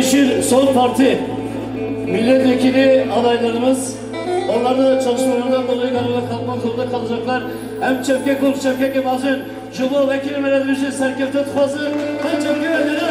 Yeşil Sol Parti milletvekili adaylarımız, onlar da çalışmalarından dolayı galiba kalmak zorunda kalacaklar. Hem Çevke Kul, Çevke Kemazın, Cumhur Vekili Meledvişi Serkefte Tıfazı, hem Çevke Vedere.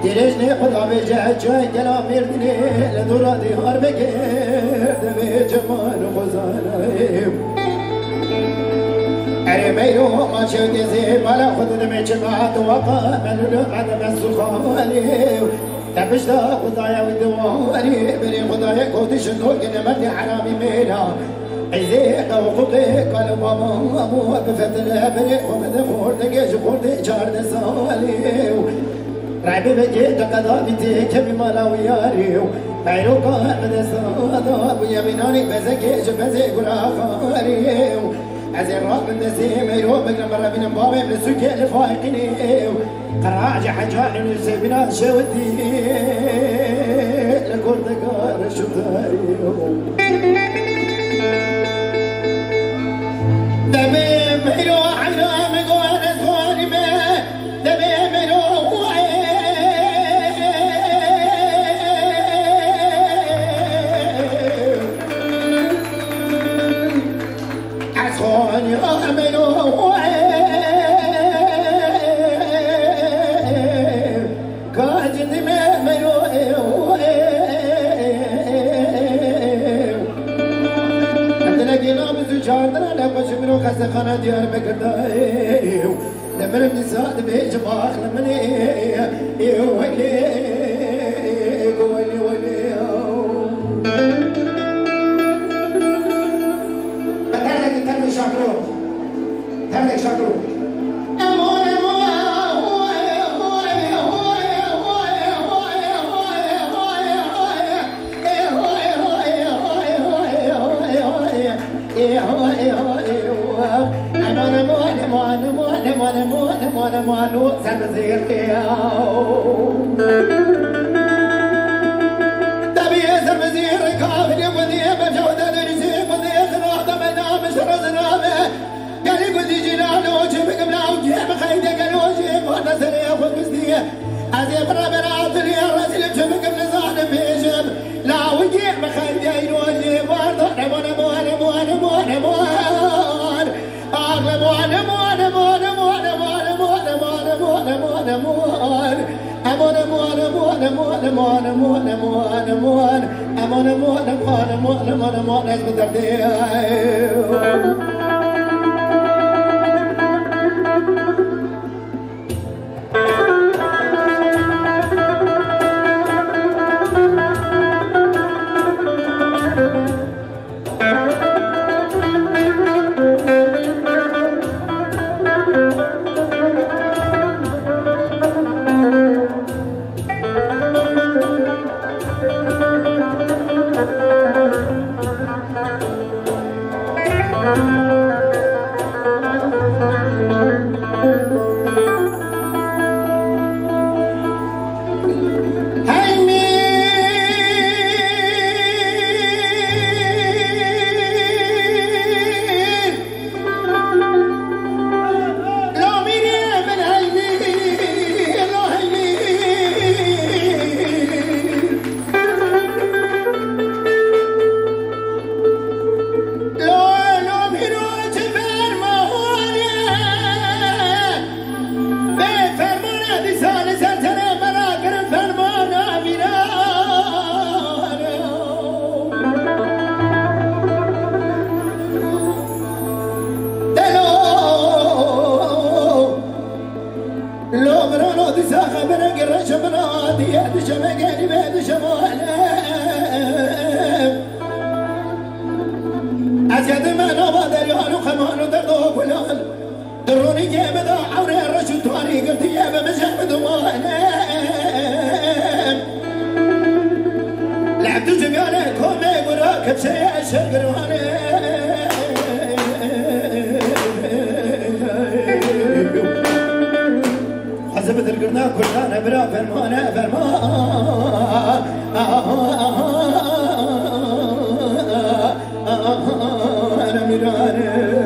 درجني خدا بجا جاي دلا مردني لدورا ديار بكير دبي جمال خزانه اري ميرو ما شوقي زي بلا خد دمي جماعة وقا ملو بعد ما السخالي تبشتا خدايا ودواري بري خدايا كوتي شنو كلمتي حرامي ميلا عزيق وقوقي قال ماما مو بفت الابري ومد خورتك جخورتي جارد سالي رعبي بجيت قضابتي كبي مالاوياري بعيروكا من الصادة ويا بناني بزكي جبزي قرا خاري عزي الراب من نسيم يروب بقنا مرة من بابي من السوكي الفايقيني قراج حجان نسيبنا شودي لكورتكار شطاري دمي ميرو حرام قوان اسخواني ما دمي ميرو اسخواني ميرو كاجن ميرو جاندنا لما شمرو خسخنا ديار بكرداي لمن النساء بيج باخ لمن ولي ترك شكرو ترك شكرو مانو سرزير تبي سرزير كافر بدي بجودة درسي بدي خلاص مدام سرزنا قال بدي جنانو جيبك بلاو جيب خيدك لو جيب وانا سريع وبسدي ازيب ربرات لي راسل جيبك بلزان بيجب لا وجيب خيدي لو جيب وانا از ید من آبا دریان و خمان و درد و گلان درونی که بدا عوره رشو توانی گفتیه به مجم دوانه لعبتو جمیانه کمه گرا کبشه شرگروانه حزب درگرنا کردانه برا فرمانه فرمان انا میرانه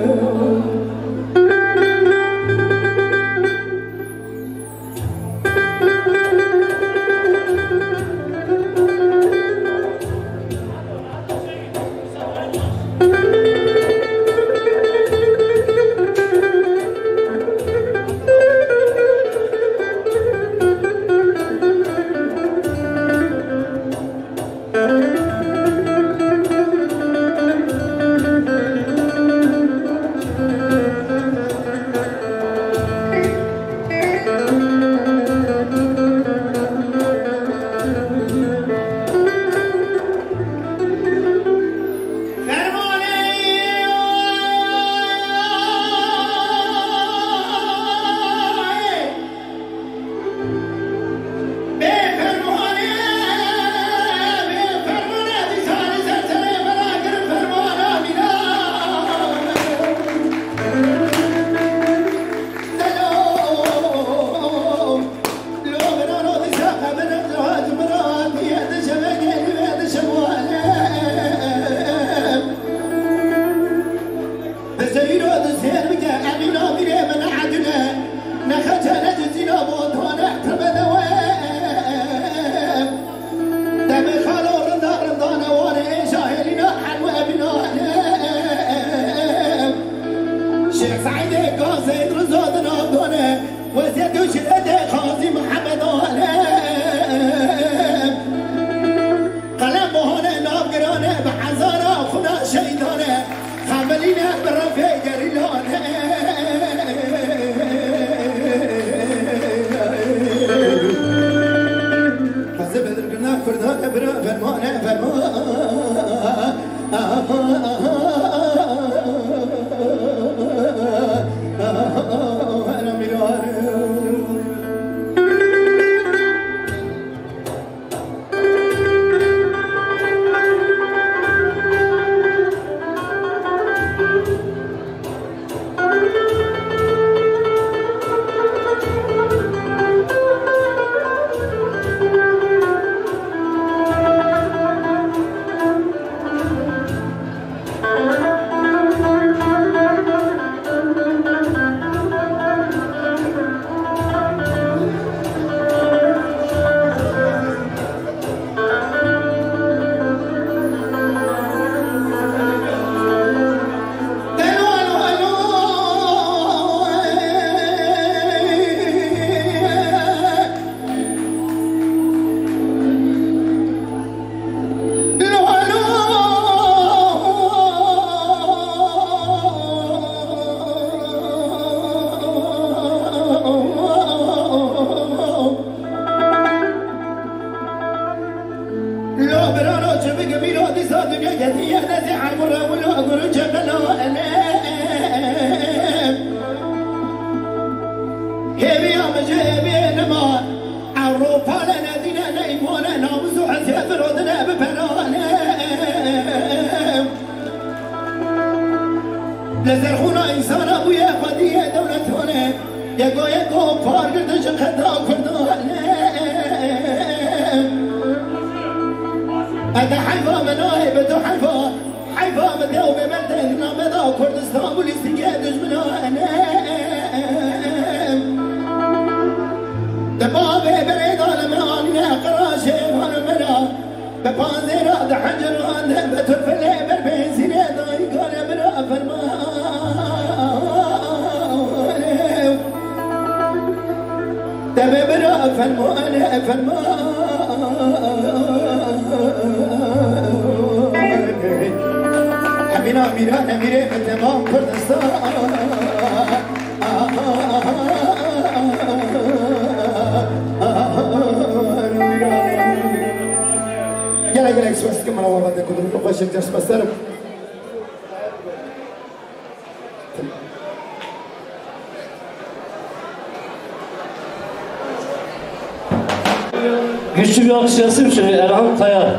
Güçlü bir alkış yazayım şimdi Erhan Kaya.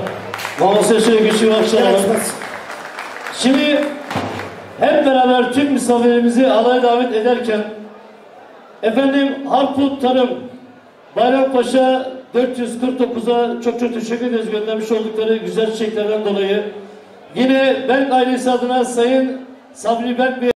Mamasya şöyle güçlü bir alkış alalım. Şimdi hep beraber tüm misafirlerimizi alaya davet ederken efendim Harput Tarım Bayrampaşa 449'a çok teşekkür ederiz göndermiş oldukları güzel çiçeklerden dolayı. Yine Berk ailesi adına Sayın Sabri Berk Bey